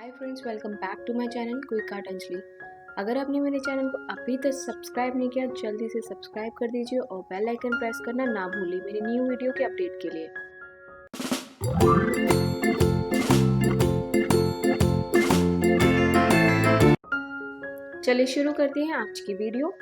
Hi friends, welcome back to my channel क्विकारटांजलि। अगर आपने मेरे चैनल को अभी तक सब्सक्राइब नहीं किया, जल्दी से सब्सक्राइब कर दीजिए और बेल आइकन प्रेस करना ना भूलिए मेरी न्यू वीडियो के अपडेट के लिए। चलिए शुरू करते हैं आज की वीडियो।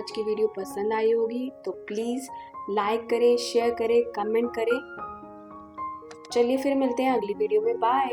आज की वीडियो पसंद आई होगी तो प्लीज़ लाइक करें, शेयर करें, कमेंट करें। चलिए फिर मिलते हैं अगली वीडियो में। बाय।